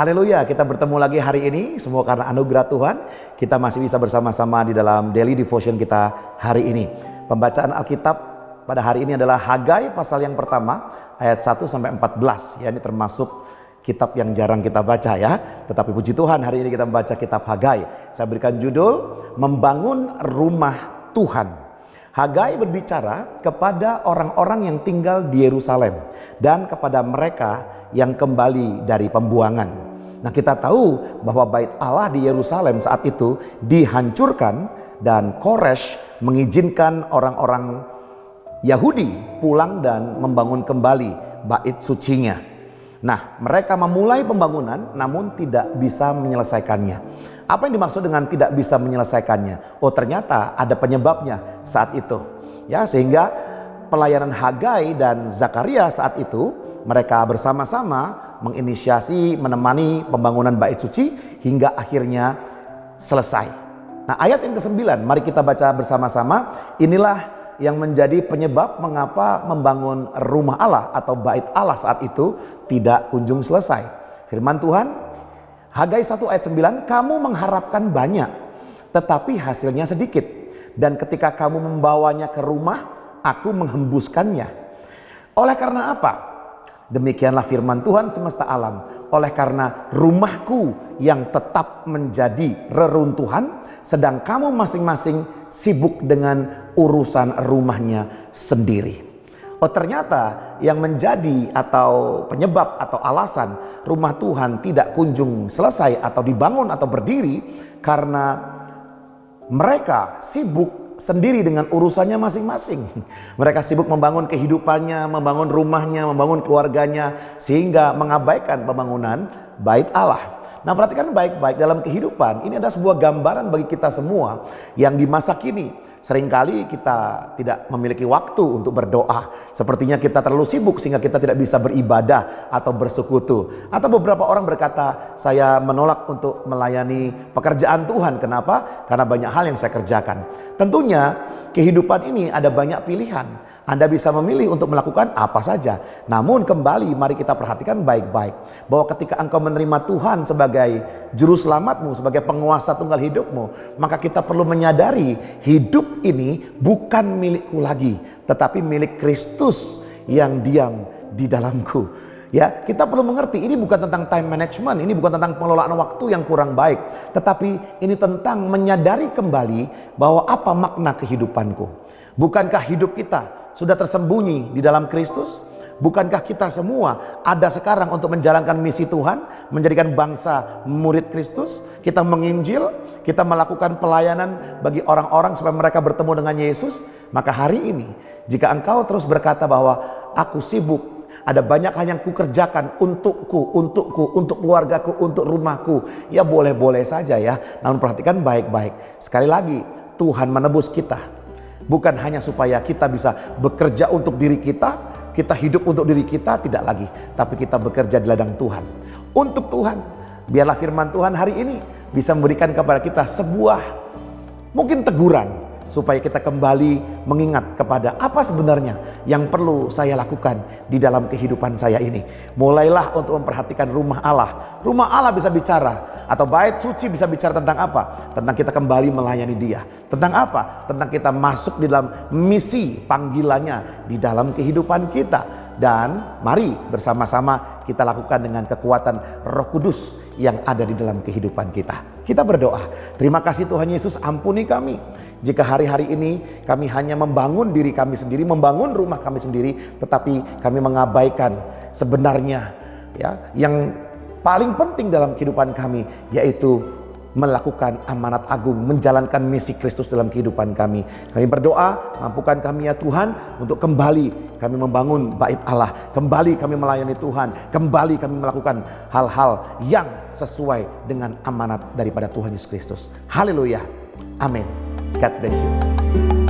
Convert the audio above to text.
Haleluya, kita bertemu lagi hari ini. Semua karena anugerah Tuhan, kita masih bisa bersama-sama di dalam daily devotion kita hari ini. Pembacaan Alkitab pada hari ini adalah Hagai pasal yang pertama ayat 1 sampai 14. Ya, ini termasuk kitab yang jarang kita baca ya. Tetapi puji Tuhan, hari ini kita membaca kitab Hagai. Saya berikan judul Membangun Rumah Tuhan. Hagai berbicara kepada orang-orang yang tinggal di Yerusalem dan kepada mereka yang kembali dari pembuangan. Nah, kita tahu bahwa bait Allah di Yerusalem saat itu dihancurkan dan Koresh mengizinkan orang-orang Yahudi pulang dan membangun kembali bait sucinya. Nah, mereka memulai pembangunan namun tidak bisa menyelesaikannya. Apa yang dimaksud dengan tidak bisa menyelesaikannya? Oh, ternyata ada penyebabnya saat itu. Ya, sehingga pelayanan Hagai dan Zakaria saat itu mereka bersama-sama menginisiasi menemani pembangunan bait suci hingga akhirnya selesai. Nah, ayat yang ke-9 mari kita baca bersama-sama. Inilah yang menjadi penyebab mengapa membangun rumah Allah atau bait Allah saat itu tidak kunjung selesai. Firman Tuhan, Hagai 1 ayat 9, kamu mengharapkan banyak, tetapi hasilnya sedikit. Dan ketika kamu membawanya ke rumah, aku menghembuskannya. Oleh karena apa? Demikianlah firman Tuhan semesta alam. Oleh karena rumahku yang tetap menjadi reruntuhan, sedang kamu masing-masing sibuk dengan urusan rumahnya sendiri. Oh, ternyata yang menjadi atau penyebab atau alasan rumah Tuhan tidak kunjung selesai atau dibangun atau berdiri karena mereka sibuk sendiri dengan urusannya masing-masing. Mereka sibuk membangun kehidupannya, membangun rumahnya, membangun keluarganya, sehingga mengabaikan pembangunan bait Allah. Nah, perhatikan baik-baik dalam kehidupan. Ini ada sebuah gambaran bagi kita semua yang di masa kini. Seringkali kita tidak memiliki waktu untuk berdoa. Sepertinya kita terlalu sibuk sehingga kita tidak bisa beribadah atau bersekutu. Atau beberapa orang berkata, saya menolak untuk melayani pekerjaan Tuhan. Kenapa? Karena banyak hal yang saya kerjakan. Tentunya kehidupan ini ada banyak pilihan. Anda bisa memilih untuk melakukan apa saja. Namun kembali mari kita perhatikan baik-baik bahwa ketika engkau menerima Tuhan sebagai juru selamatmu, sebagai penguasa tunggal hidupmu, maka kita perlu menyadari hidup ini bukan milikku lagi, tetapi milik Kristus yang diam di dalamku. Ya, kita perlu mengerti ini bukan tentang time management, ini bukan tentang pengelolaan waktu yang kurang baik, tetapi ini tentang menyadari kembali bahwa apa makna kehidupanku. Bukankah hidup kita sudah tersembunyi di dalam Kristus? Bukankah kita semua ada sekarang untuk menjalankan misi Tuhan, menjadikan bangsa murid Kristus? Kita menginjil, kita melakukan pelayanan bagi orang-orang supaya mereka bertemu dengan Yesus. Maka hari ini, jika engkau terus berkata bahwa aku sibuk, ada banyak hal yang kukerjakan untukku, untuk keluargaku, untuk rumahku, ya boleh-boleh saja ya. Namun perhatikan baik-baik. Sekali lagi, Tuhan menebus kita. Bukan hanya supaya kita bisa bekerja untuk diri kita hidup untuk diri kita, tidak lagi. Tapi kita bekerja di ladang Tuhan, untuk Tuhan. Biarlah firman Tuhan hari ini bisa memberikan kepada kita sebuah mungkin teguran, supaya kita kembali mengingat kepada apa sebenarnya yang perlu saya lakukan di dalam kehidupan saya ini. Mulailah untuk memperhatikan rumah Allah. Rumah Allah bisa bicara, atau bait suci bisa bicara tentang apa? Tentang kita kembali melayani Dia. Tentang apa? Tentang kita masuk di dalam misi panggilannya di dalam kehidupan kita. Dan mari bersama-sama kita lakukan dengan kekuatan Roh Kudus yang ada di dalam kehidupan kita. Kita berdoa, terima kasih Tuhan Yesus, ampuni kami jika hari-hari ini kami hanya membangun diri kami sendiri, membangun rumah kami sendiri, tetapi kami mengabaikan sebenarnya ya yang paling penting dalam kehidupan kami, yaitu melakukan amanat agung, menjalankan misi Kristus dalam kehidupan kami. Kami berdoa, mampukan kami ya Tuhan untuk kembali kami membangun bait Allah, kembali kami melayani Tuhan, kembali kami melakukan hal-hal yang sesuai dengan amanat daripada Tuhan Yesus Kristus. Haleluya. Amin. God bless you.